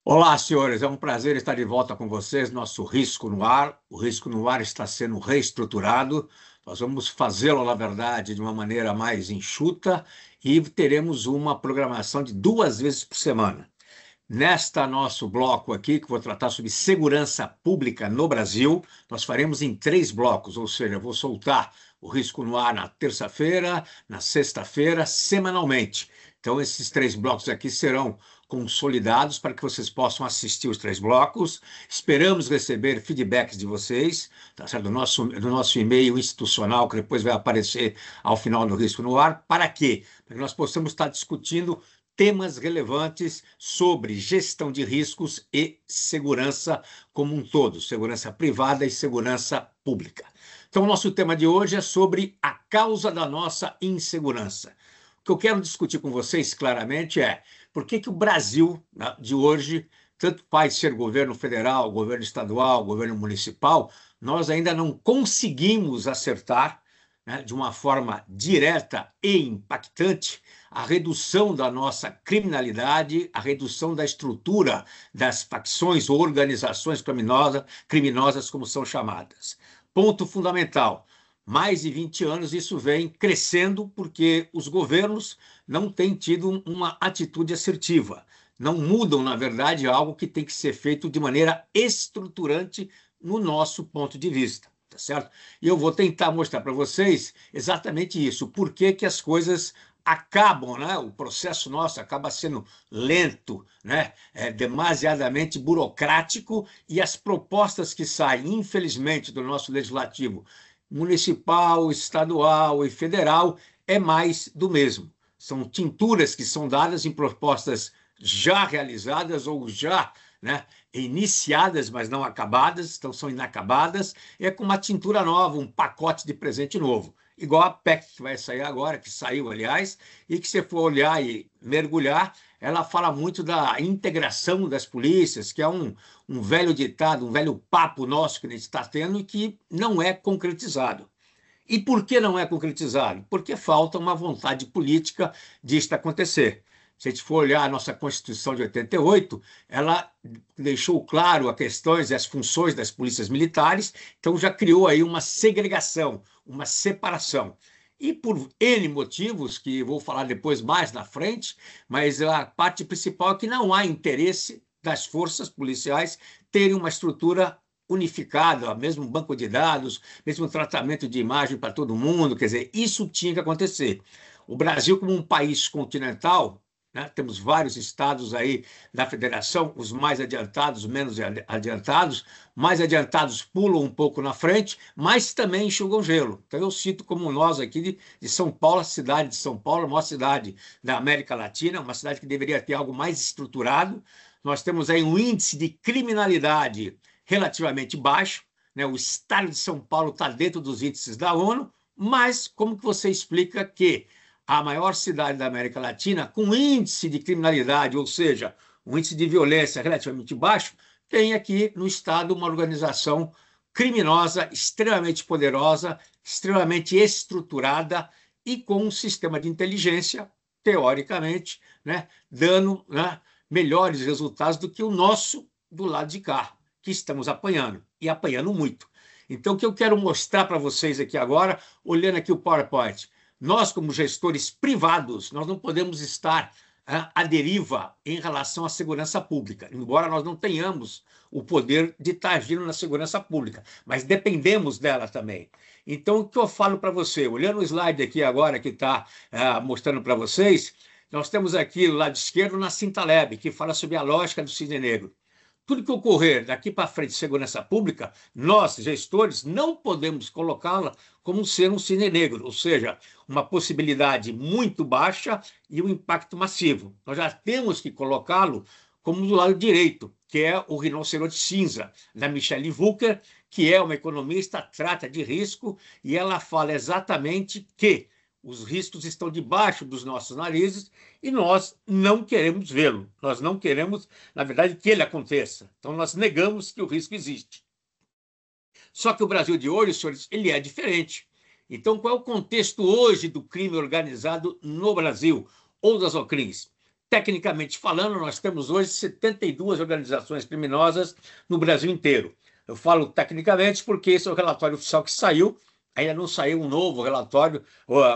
Olá, senhores, é um prazer estar de volta com vocês. Nosso Risco no Ar. O Risco no Ar está sendo reestruturado. Nós vamos fazê-lo, na verdade, de uma maneira mais enxuta e teremos uma programação de 2 vezes por semana. Nesta nosso bloco aqui, que vou tratar sobre segurança pública no Brasil, nós faremos em 3 blocos, ou seja, eu vou soltar o Risco no Ar na terça-feira, na sexta-feira, semanalmente. Então, esses 3 blocos aqui serão consolidados para que vocês possam assistir os 3 blocos. Esperamos receber feedbacks de vocês, tá certo? Do nosso e-mail institucional, que depois vai aparecer ao final do Risco no Ar. Para quê? Para que nós possamos estar discutindo temas relevantes sobre gestão de riscos e segurança como um todo, segurança privada e segurança pública. Então, o nosso tema de hoje é sobre a causa da nossa insegurança. O que eu quero discutir com vocês claramente é por que o Brasil, né, de hoje, tanto faz ser governo federal, governo estadual, governo municipal, nós ainda não conseguimos acertar, né, de uma forma direta e impactante a redução da nossa criminalidade, a redução da estrutura das facções ou organizações criminosas, como são chamadas. Ponto fundamental. Mais de 20 anos isso vem crescendo porque os governos não têm tido uma atitude assertiva. Não mudam, na verdade, algo que tem que ser feito de maneira estruturante no nosso ponto de vista. Tá certo? E eu vou tentar mostrar para vocês exatamente isso, por que as coisas acabam, né? O processo nosso acaba sendo lento, né? Demasiadamente burocrático, e as propostas que saem, infelizmente, do nosso legislativo municipal, estadual e federal é mais do mesmo. São tinturas que são dadas em propostas já realizadas ou já, né, iniciadas, mas não acabadas, então são inacabadas, é com uma tintura nova, um pacote de presente novo. Igual a PEC que vai sair agora, que saiu, aliás, e que, se for olhar e mergulhar, ela fala muito da integração das polícias, que é um velho ditado, um velho papo nosso que a gente está tendo e que não é concretizado. E por que não é concretizado? Porque falta uma vontade política disto acontecer. Se a gente for olhar a nossa Constituição de 88, ela deixou claro as questões e as funções das polícias militares, então já criou aí uma segregação, uma separação. E por N motivos, que vou falar depois mais na frente, mas a parte principal é que não há interesse das forças policiais terem uma estrutura unificada, mesmo banco de dados, mesmo tratamento de imagem para todo mundo, quer dizer, isso tinha que acontecer. O Brasil, como um país continental, né, temos vários estados aí da federação, os mais adiantados, menos adiantados. Mais adiantados pulam um pouco na frente, mas também enxugam gelo. Então, eu cito como nós aqui de São Paulo, a cidade de São Paulo, a maior cidade da América Latina, uma cidade que deveria ter algo mais estruturado. Nós temos aí um índice de criminalidade relativamente baixo, né? O estado de São Paulo está dentro dos índices da ONU, mas como que você explica que a maior cidade da América Latina, com índice de criminalidade, ou seja, um índice de violência relativamente baixo, tem aqui no estado uma organização criminosa, extremamente poderosa, extremamente estruturada e com um sistema de inteligência, teoricamente, né, dando, né, melhores resultados do que o nosso do lado de cá, que estamos apanhando, e apanhando muito. Então, o que eu quero mostrar para vocês aqui agora, olhando aqui o PowerPoint, nós, como gestores privados, nós não podemos estar à deriva em relação à segurança pública, embora nós não tenhamos o poder de estar agindo na segurança pública, mas dependemos dela também. Então, o que eu falo para você, olhando o slide aqui agora que está mostrando para vocês, nós temos aqui o lado esquerdo na Cintaleb, que fala sobre a lógica do cisne negro. Tudo que ocorrer daqui para frente de segurança pública, nós, gestores, não podemos colocá-la como ser um cisne negro, ou seja, uma possibilidade muito baixa e um impacto massivo. Nós já temos que colocá-lo como do lado direito, que é o rinoceronte cinza, da Michelle Wucker, que é uma economista, trata de risco, e ela fala exatamente que os riscos estão debaixo dos nossos narizes e nós não queremos vê-lo. Nós não queremos, na verdade, que ele aconteça. Então, nós negamos que o risco existe. Só que o Brasil de hoje, senhores, ele é diferente. Então, qual é o contexto hoje do crime organizado no Brasil ou das OCRIMs? tecnicamente falando, nós temos hoje 72 organizações criminosas no Brasil inteiro. Eu falo tecnicamente porque esse é o relatório oficial que saiu. Ainda não saiu um novo relatório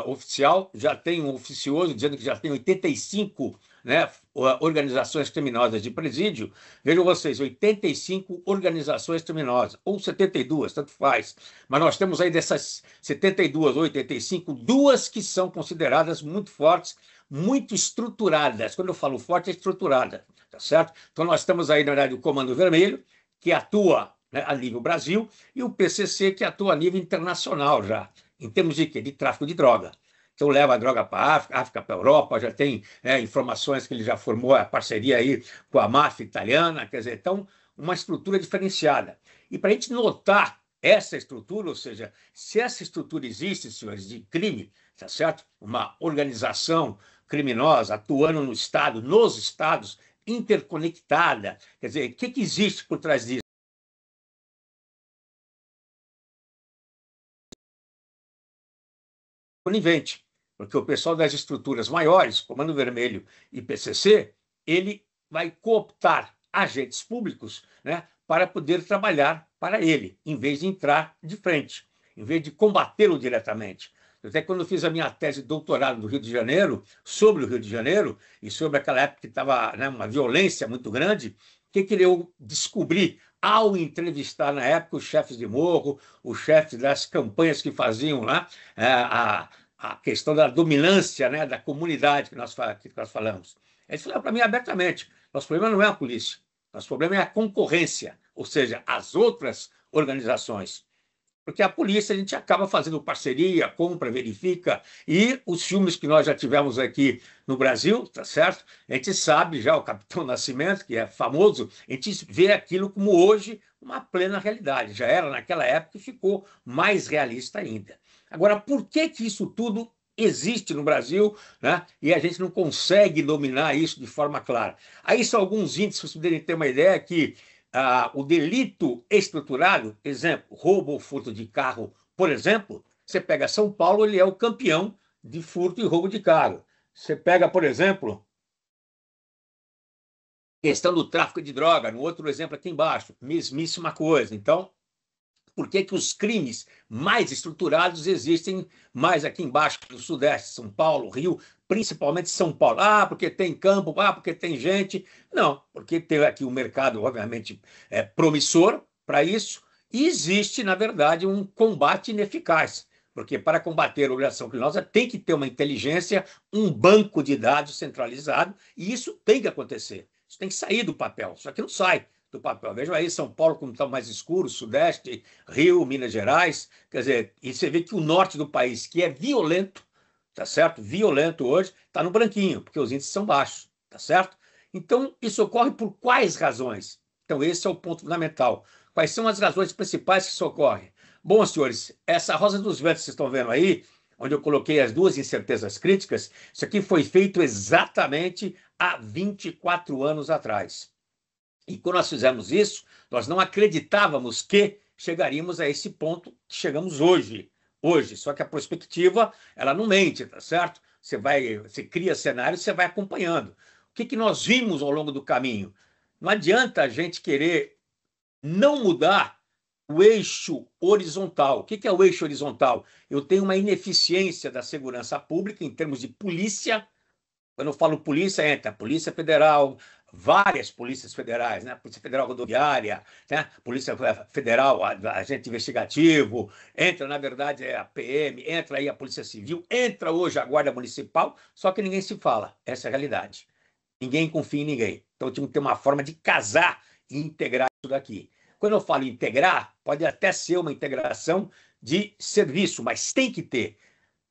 oficial, já tem um oficioso dizendo que já tem 85, né, organizações criminosas de presídio. Vejam vocês, 85 organizações criminosas, ou 72, tanto faz. Mas nós temos aí dessas 72 ou 85, duas que são consideradas muito fortes, muito estruturadas. Quando eu falo forte, é estruturada, tá certo? Então nós temos aí, na verdade, o Comando Vermelho, que atua, né, a nível Brasil, e o PCC, que atua a nível internacional já, em termos de quê? De tráfico de droga. Então, leva a droga para a África para a Europa, já tem informações que ele já formou a parceria aí com a máfia italiana, quer dizer, então, uma estrutura diferenciada. E para a gente notar essa estrutura, ou seja, se essa estrutura existe, senhores, de crime, tá certo? Uma organização criminosa atuando no Estado, nos Estados, interconectada, quer dizer, o que existe por trás disso? Conivente, porque o pessoal das estruturas maiores, Comando Vermelho e PCC, ele vai cooptar agentes públicos, né, para poder trabalhar para ele, em vez de entrar de frente, em vez de combatê-lo diretamente. Até quando eu fiz a minha tese de doutorado no Rio de Janeiro, sobre o Rio de Janeiro, e sobre aquela época que estava, né, uma violência muito grande, o que eu descobri ao entrevistar, na época, os chefes de morro, os chefes das campanhas que faziam lá, a questão da dominância, né, da comunidade que nós falamos. Eles falaram para mim abertamente: nosso problema não é a polícia, nosso problema é a concorrência, ou seja, as outras organizações. Porque a polícia a gente acaba fazendo parceria, compra, verifica, e os filmes que nós já tivemos aqui no Brasil, tá certo? A gente sabe já, o Capitão Nascimento, que é famoso, a gente vê aquilo como hoje uma plena realidade. Já era naquela época e ficou mais realista ainda. Agora, por que isso tudo existe no Brasil, né? E a gente não consegue dominar isso de forma clara? Aí são alguns índices, para vocês poderem ter uma ideia, que o delito estruturado, exemplo, roubo ou furto de carro, por exemplo, você pega São Paulo, ele é o campeão de furto e roubo de carro. Você pega, por exemplo, questão do tráfico de droga, no outro exemplo aqui embaixo, mesmíssima coisa. Então, por que os crimes mais estruturados existem mais aqui embaixo, no Sudeste, São Paulo, Rio, principalmente São Paulo? Ah, porque tem campo, ah, porque tem gente. Não, porque tem aqui um mercado, obviamente, promissor para isso, e existe, na verdade, um combate ineficaz. Porque para combater a organização criminosa tem que ter uma inteligência, um banco de dados centralizado, e isso tem que acontecer. Isso tem que sair do papel, só que não sai do papel. Vejam aí São Paulo como está mais escuro, Sudeste, Rio, Minas Gerais. Quer dizer, e você vê que o norte do país, que é violento, tá certo? Violento hoje, está no branquinho, porque os índices são baixos, tá certo? Então, isso ocorre por quais razões? Então, esse é o ponto fundamental. Quais são as razões principais que isso ocorre? Bom, senhores, essa Rosa dos Ventos que vocês estão vendo aí, onde eu coloquei as duas incertezas críticas, isso aqui foi feito exatamente há 24 anos atrás. E quando nós fizemos isso, nós não acreditávamos que chegaríamos a esse ponto que chegamos hoje. Hoje, só que a perspectiva, ela não mente, tá certo? Você cria cenários, você vai acompanhando. O que nós vimos ao longo do caminho? Não adianta a gente querer não mudar o eixo horizontal. O que é o eixo horizontal? Eu tenho uma ineficiência da segurança pública em termos de polícia. Quando eu falo polícia, entra a Polícia Federal, várias polícias federais, né? Polícia Federal Rodoviária, né? Polícia Federal, agente investigativo, entra, na verdade, a PM, entra aí a Polícia Civil, entra hoje a Guarda Municipal, só que ninguém se fala. Essa é a realidade. Ninguém confia em ninguém. Então, tinha que ter uma forma de casar e integrar isso daqui. Quando eu falo integrar, pode até ser uma integração de serviço, mas tem que ter.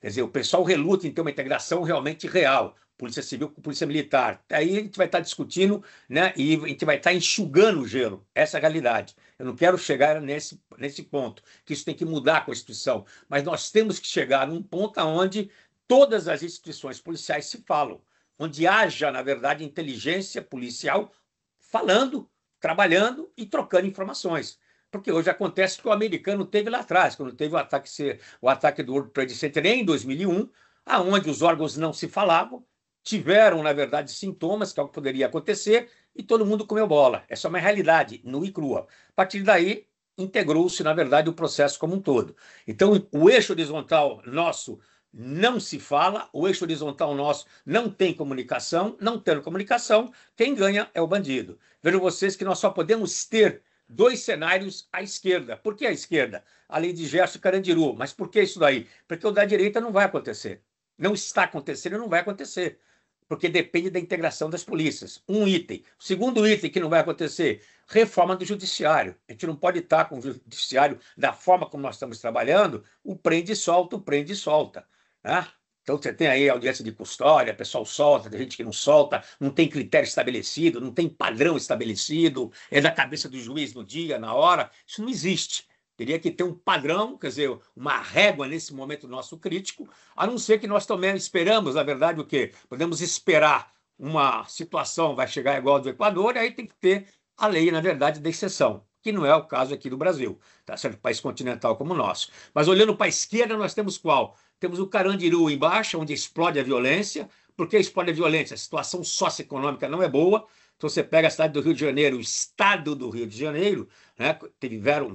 Quer dizer, o pessoal reluta em ter uma integração realmente real. Polícia Civil com Polícia Militar. Aí a gente vai estar discutindo, né, e a gente vai estar enxugando o gelo. Essa é a realidade. Eu não quero chegar nesse ponto, que isso tem que mudar a Constituição. Mas nós temos que chegar num ponto onde todas as instituições policiais se falam, onde haja, na verdade, inteligência policial falando, trabalhando e trocando informações. Porque hoje acontece que o americano teve lá atrás, quando teve o ataque do World Trade Center em 2001, aonde os órgãos não se falavam, tiveram, na verdade, sintomas, que é o que poderia acontecer, e todo mundo comeu bola. Essa é uma realidade nua e crua. A partir daí, integrou-se, na verdade, o processo como um todo. Então, o eixo horizontal nosso não se fala, o eixo horizontal nosso não tem comunicação, não tendo comunicação, quem ganha é o bandido. Vejam vocês que nós só podemos ter dois cenários à esquerda. Por que à esquerda? A lei de Gerson e Carandiru. Mas por que isso daí? Porque o da direita não vai acontecer. Não está acontecendo e não vai acontecer. Porque depende da integração das polícias. Um item. O segundo item que não vai acontecer, reforma do judiciário. A gente não pode estar com o judiciário da forma como nós estamos trabalhando, o prende e solta, o prende e solta. Né? Então, você tem aí audiência de custódia, o pessoal solta, tem gente que não solta, não tem critério estabelecido, não tem padrão estabelecido, é da cabeça do juiz no dia, na hora. Isso não existe. Teria que ter um padrão, quer dizer, uma régua nesse momento nosso crítico, a não ser que nós também esperamos, na verdade, o quê? Podemos esperar uma situação, vai chegar igual a do Equador, e aí tem que ter a lei, na verdade, da exceção, que não é o caso aqui do Brasil, tá certo? País continental como o nosso. Mas olhando para a esquerda, nós temos qual? Temos o Carandiru embaixo, onde explode a violência. Por que explode a violência? A situação socioeconômica não é boa. Então, você pega a cidade do Rio de Janeiro, o estado do Rio de Janeiro, né?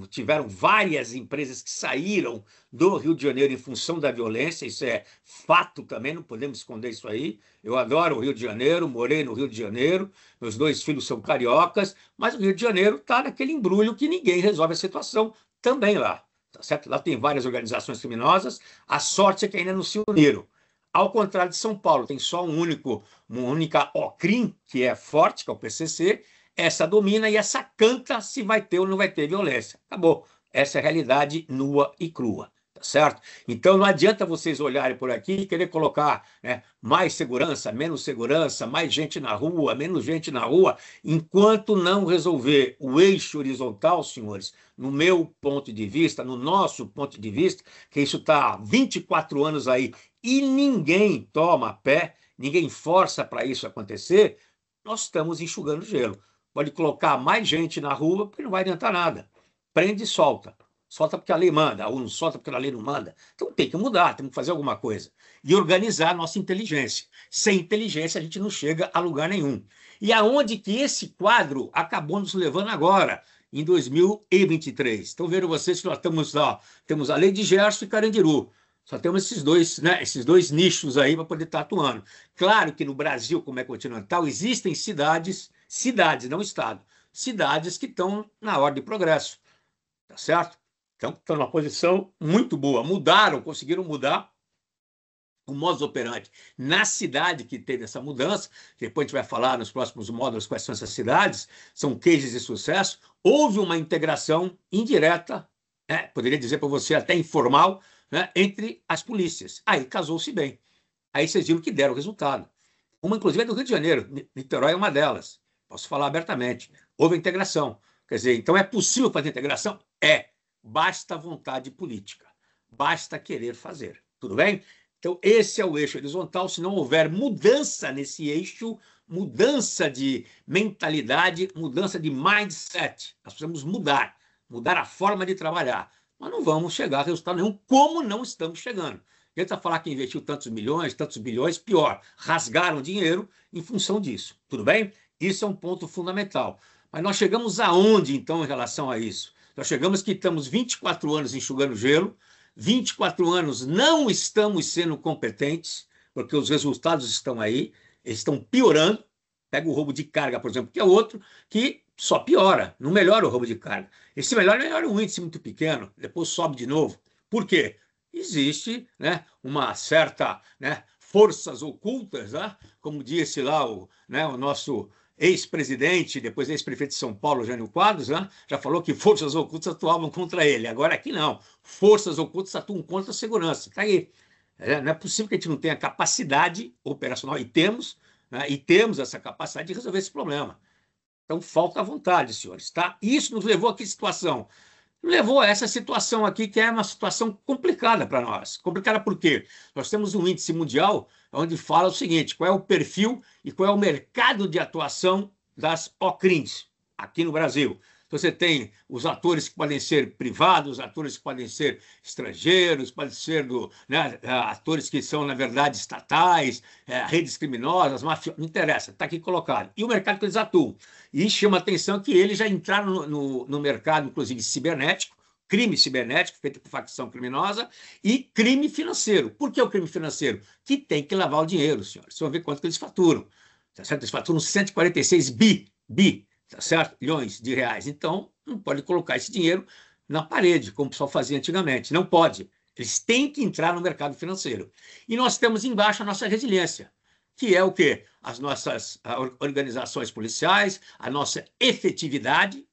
Tiveram várias empresas que saíram do Rio de Janeiro em função da violência, isso é fato também, não podemos esconder isso aí. Eu adoro o Rio de Janeiro, morei no Rio de Janeiro, meus dois filhos são cariocas, mas o Rio de Janeiro está naquele embrulho que ninguém resolve a situação também lá. Tá certo? Lá tem várias organizações criminosas, a sorte é que ainda não se uniram. Ao contrário de São Paulo, tem só uma única OCRIM, que é forte, que é o PCC, essa domina e essa canta se vai ter ou não vai ter violência. Acabou. Essa é a realidade nua e crua, tá certo? Então não adianta vocês olharem por aqui e querer colocar, né, mais segurança, mais gente na rua, menos gente na rua, enquanto não resolver o eixo horizontal, senhores, no meu ponto de vista, no nosso ponto de vista, que isso está há 24 anos aí e ninguém toma pé, ninguém força para isso acontecer, nós estamos enxugando gelo. Pode colocar mais gente na rua, porque não vai adiantar nada. Prende e solta. Solta porque a lei manda, ou não solta porque a lei não manda. Então tem que mudar, tem que fazer alguma coisa. E organizar a nossa inteligência. Sem inteligência, a gente não chega a lugar nenhum. E aonde que esse quadro acabou nos levando agora, em 2023? Então, vejam vocês que nós temos a lei de Gerson e Carandiru. Só temos esses dois, né, esses dois nichos aí para poder estar atuando. Claro que no Brasil, como é continental, existem cidades, não estado, cidades que estão na ordem de progresso, tá certo? Então, estão numa posição muito boa. Conseguiram mudar o modus operandi na cidade que teve essa mudança. Depois a gente vai falar nos próximos módulos quais são essas cidades, são cases de sucesso. Houve uma integração indireta, né, poderia dizer para você até informal, né, entre as polícias. Aí casou-se bem. Aí vocês viram que deram resultado. Uma, inclusive, é do Rio de Janeiro. Niterói é uma delas. Posso falar abertamente. Houve integração. Quer dizer, então é possível fazer integração? É. Basta vontade política. Basta querer fazer. Tudo bem? Então, esse é o eixo horizontal. Se não houver mudança nesse eixo, mudança de mentalidade, mudança de mindset, nós precisamos mudar a forma de trabalhar. Mas não vamos chegar a resultado nenhum, como não estamos chegando. Tenta falar que investiu tantos milhões, tantos bilhões, pior, rasgaram dinheiro em função disso. Tudo bem? Isso é um ponto fundamental. Mas nós chegamos aonde, então, em relação a isso? Nós chegamos que estamos 24 anos enxugando gelo, 24 anos não estamos sendo competentes, porque os resultados estão aí, eles estão piorando. Pega o roubo de carga, por exemplo, que é outro que só piora, não melhora o roubo de carga. Esse melhora um índice muito pequeno, depois sobe de novo. Por quê? Existe, né, uma certa, né, forças ocultas, né, como disse lá o nosso ex-presidente, depois ex-prefeito de São Paulo, Jânio Quadros, né, já falou que forças ocultas atuavam contra ele. Agora aqui não. Forças ocultas atuam contra a segurança. Está aí. Não é possível que a gente não tenha capacidade operacional, e temos, né, e temos essa capacidade de resolver esse problema. Então, falta vontade, senhores. Tá? Isso nos levou a que situação? Levou a essa situação aqui, que é uma situação complicada para nós. Complicada por quê? Nós temos um índice mundial onde fala o seguinte: qual é o perfil e qual é o mercado de atuação das OCRIMs aqui no Brasil. Então, você tem os atores que podem ser privados, atores que podem ser estrangeiros, podem ser né, atores que são, na verdade, estatais, redes criminosas, mafiosas, não interessa, está aqui colocado. E o mercado que eles atuam. E chama a atenção que eles já entraram no mercado, inclusive, cibernético, crime cibernético, feito por facção criminosa, e crime financeiro. Por que o crime financeiro? Que tem que lavar o dinheiro, senhores. Vocês vão ver quanto que eles faturam. Tá certo? Eles faturam 146 tá certo? Bilhões de reais. Então, não pode colocar esse dinheiro na parede, como o pessoal fazia antigamente. Não pode. Eles têm que entrar no mercado financeiro. E nós temos embaixo a nossa resiliência, que é o quê? As nossas organizações policiais, a nossa efetividade,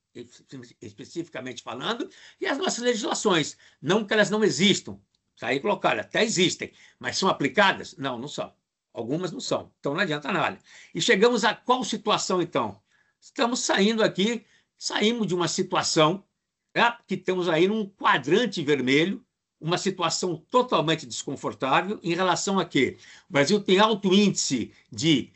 especificamente falando, e as nossas legislações. Não que elas não existam. Está aí colocado, até existem, mas são aplicadas? Não, não são. Algumas não são, então não adianta nada. E chegamos a qual situação, então? Estamos saindo aqui, saímos de uma situação que temos aí num quadrante vermelho, uma situação totalmente desconfortável em relação a quê? O Brasil tem alto índice de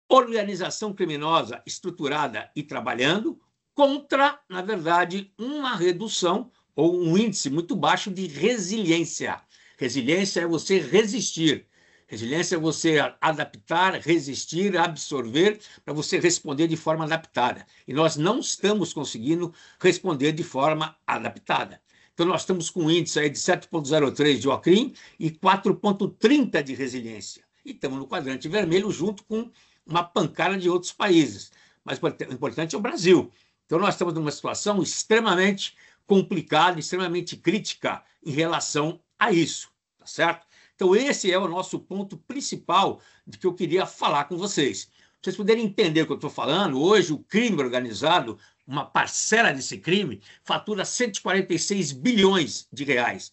organização criminosa estruturada e trabalhando contra, na verdade, uma redução ou um índice muito baixo de resiliência. Resiliência é você resistir. Resiliência é você adaptar, resistir, absorver, para você responder de forma adaptada. E nós não estamos conseguindo responder de forma adaptada. Então, nós estamos com um índice aí de 7,03 de OCRIM e 4,30 de resiliência. E estamos no quadrante vermelho junto com uma pancada de outros países. Mas o importante é o Brasil. Então, nós estamos numa situação extremamente complicada, extremamente crítica em relação a isso, tá certo? Então, esse é o nosso ponto principal de que eu queria falar com vocês. Para vocês poderem entender o que eu estou falando, hoje o crime organizado, uma parcela desse crime, fatura 146 bilhões de reais.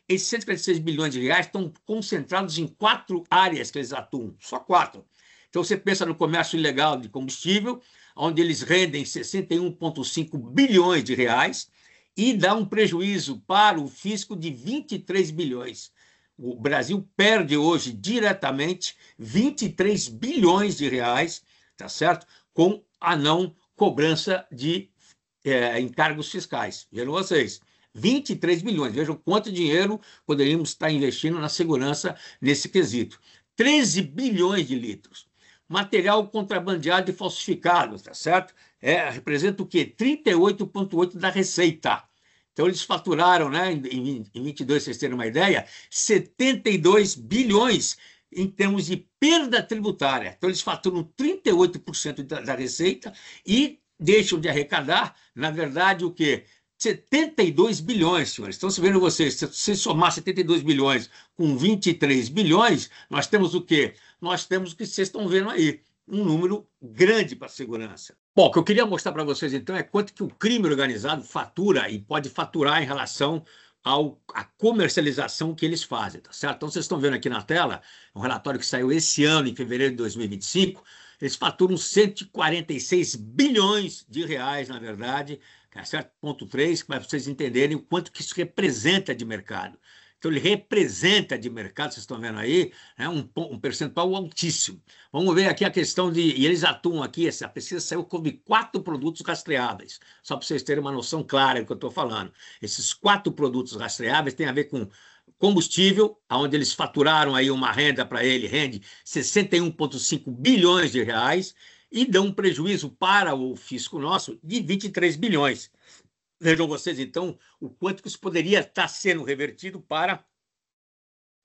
Esses 146 bilhões de reais estão concentrados em 4 áreas que eles atuam, só 4. Então, você pensa no comércio ilegal de combustível, onde eles rendem 61,5 bilhões de reais e dá um prejuízo para o fisco de 23 bilhões. O Brasil perde hoje diretamente 23 bilhões de reais, tá certo? Com a não cobrança de encargos fiscais. Vejam vocês, 23 bilhões. Vejam quanto dinheiro poderíamos estar investindo na segurança nesse quesito. 13 bilhões de litros. Material contrabandeado e falsificado, tá certo? Representa o quê? 38,8% da receita. Então, eles faturaram, né, em 22, vocês terem uma ideia, 72 bilhões em termos de perda tributária. Então, eles faturam 38% da receita e deixam de arrecadar, na verdade, o quê? 72 bilhões, senhores. Então, se vendo vocês, se você somar 72 bilhões com 23 bilhões, nós temos o quê? Nós temos o que vocês estão vendo aí, um número grande para a segurança. Bom, o que eu queria mostrar para vocês, então, é quanto que o crime organizado fatura e pode faturar em relação à comercialização que eles fazem, tá certo? Então, vocês estão vendo aqui na tela, um relatório que saiu esse ano, em fevereiro de 2025, eles faturam 146 bilhões de reais, na verdade, tá certo? Ponto 3, para vocês entenderem o quanto que isso representa de mercado. Então, ele representa de mercado, vocês estão vendo aí, né, um percentual altíssimo. Vamos ver aqui a questão de... E eles atuam aqui, essa pesquisa saiu com 4 produtos rastreáveis, só para vocês terem uma noção clara do que eu estou falando. Esses 4 produtos rastreáveis têm a ver com combustível, onde eles faturaram aí uma renda para ele, rende 61,5 bilhões de reais, e dão um prejuízo para o fisco nosso de 23 bilhões. Vejam vocês, então, o quanto que isso poderia estar sendo revertido para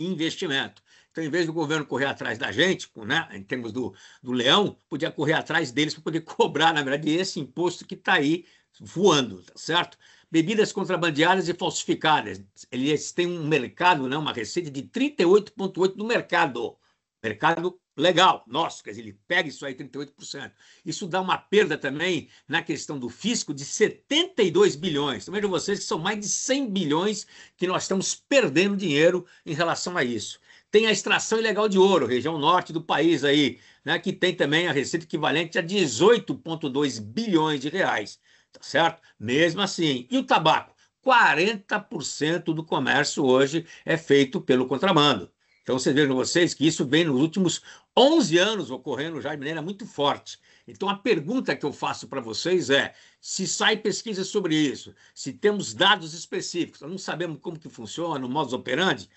investimento. Então, em vez do governo correr atrás da gente, né, em termos do leão, podia correr atrás deles para poder cobrar, na verdade, esse imposto que está aí voando, tá certo? Bebidas contrabandeadas e falsificadas. Eles têm um mercado, né, uma receita de 38,8% do mercado. Mercado legal, nosso, quer dizer, ele pega isso aí, 38%. Isso dá uma perda também na questão do fisco de 72 bilhões. Então, vejam vocês que são mais de 100 bilhões que nós estamos perdendo dinheiro em relação a isso. Tem a extração ilegal de ouro, região norte do país aí, né, que tem também a receita equivalente a 18,2 bilhões de reais, tá certo? Mesmo assim. E o tabaco? 40% do comércio hoje é feito pelo contrabando. Então, vocês vejam vocês que isso vem nos últimos 11 anos ocorrendo já de maneira muito forte. Então, a pergunta que eu faço para vocês é: se sai pesquisa sobre isso, se temos dados específicos, nós não sabemos como que funciona, o modus operandi,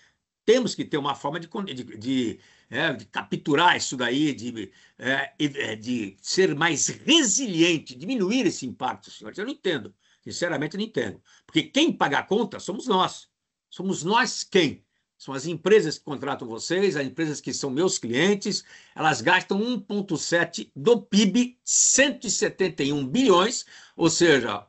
temos que ter uma forma de capturar isso daí, de ser mais resiliente, diminuir esse impacto, senhores. Eu não entendo, sinceramente, eu não entendo. Porque quem paga a conta somos nós. Somos nós quem? São as empresas que contratam vocês, as empresas que são meus clientes, elas gastam 1,7 do PIB, 171 bilhões, ou seja,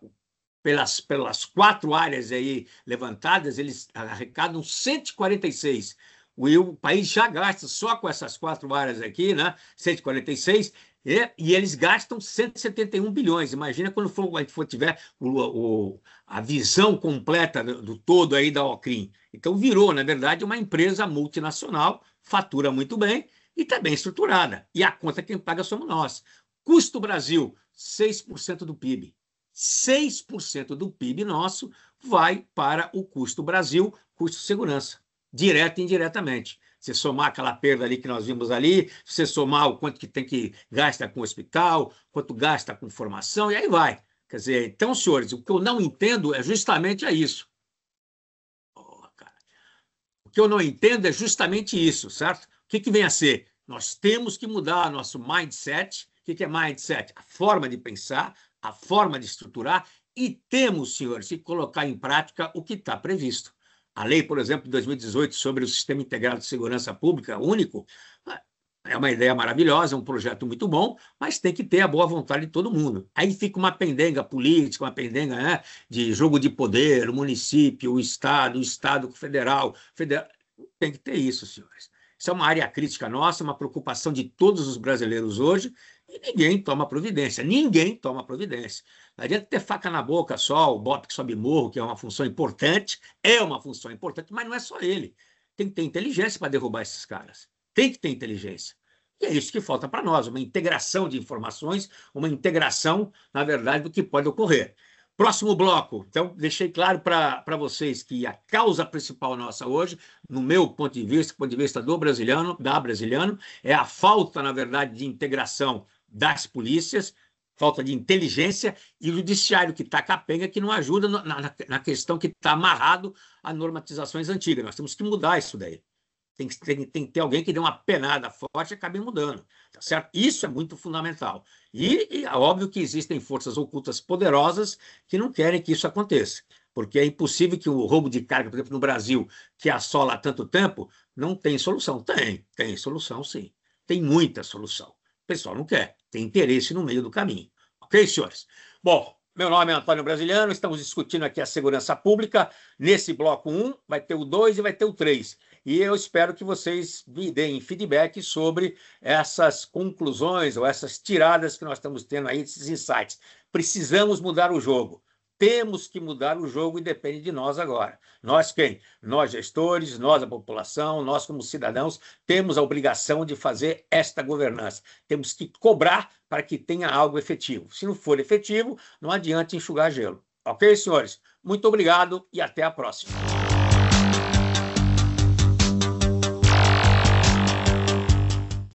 pelas 4 áreas aí levantadas, eles arrecadam 146. O país já gasta só com essas 4 áreas aqui, né? 146, e eles gastam 171 bilhões. Imagina quando a gente tiver a visão completa do todo aí da Ocrim. Então, virou, na verdade, uma empresa multinacional, fatura muito bem e está bem estruturada. E a conta quem paga somos nós. Custo Brasil, 6% do PIB. 6% do PIB nosso vai para o custo Brasil, custo segurança, direta e indiretamente. Você somar aquela perda ali que nós vimos ali, você somar o quanto que tem que gasta com o hospital, quanto gasta com formação, e aí vai. Quer dizer, então, senhores, o que eu não entendo é justamente isso. O que eu não entendo é justamente isso, certo? O que vem a ser? Nós temos que mudar nosso mindset. O que é mindset? A forma de pensar, a forma de estruturar, e temos, senhores, que colocar em prática o que está previsto. A lei, por exemplo, de 2018 sobre o Sistema Integrado de Segurança Pública único é uma ideia maravilhosa, é um projeto muito bom, mas tem que ter a boa vontade de todo mundo. Aí fica uma pendenga política, uma pendenga, né, de jogo de poder, o município, o Estado federal. Tem que ter isso, senhores. Isso é uma área crítica nossa, uma preocupação de todos os brasileiros hoje, e ninguém toma providência. Ninguém toma providência. Não adianta ter faca na boca só, o BOP que sobe morro, que é uma função importante, mas não é só ele. Tem que ter inteligência para derrubar esses caras. Tem que ter inteligência. E é isso que falta para nós, uma integração de informações, uma integração, na verdade, do que pode ocorrer. Próximo bloco. Então, deixei claro para vocês que a causa principal nossa hoje, no meu ponto de vista do brasiliano, é a falta, na verdade, de integração das polícias, falta de inteligência, e o judiciário que está capenga, que não ajuda na questão que está amarrado a normatizações antigas. Nós temos que mudar isso daí. Tem que ter alguém que dê uma penada forte e acabe mudando, tá certo? Isso é muito fundamental. E é óbvio que existem forças ocultas poderosas que não querem que isso aconteça, porque é impossível que o roubo de carga, por exemplo, no Brasil, que assola há tanto tempo, não tem solução. Tem solução, sim. Tem muita solução. O pessoal não quer, tem interesse no meio do caminho. Ok, senhores? Bom, meu nome é Antônio Brasiliano, estamos discutindo aqui a segurança pública. Nesse bloco 1, vai ter o 2 e vai ter o 3. E eu espero que vocês me deem feedback sobre essas conclusões ou essas tiradas que nós estamos tendo aí, esses insights. Precisamos mudar o jogo. Temos que mudar o jogo e depende de nós agora. Nós quem? Nós gestores, nós a população, nós como cidadãos, temos a obrigação de fazer esta governança. Temos que cobrar para que tenha algo efetivo. Se não for efetivo, não adianta enxugar gelo. Ok, senhores? Muito obrigado e até a próxima.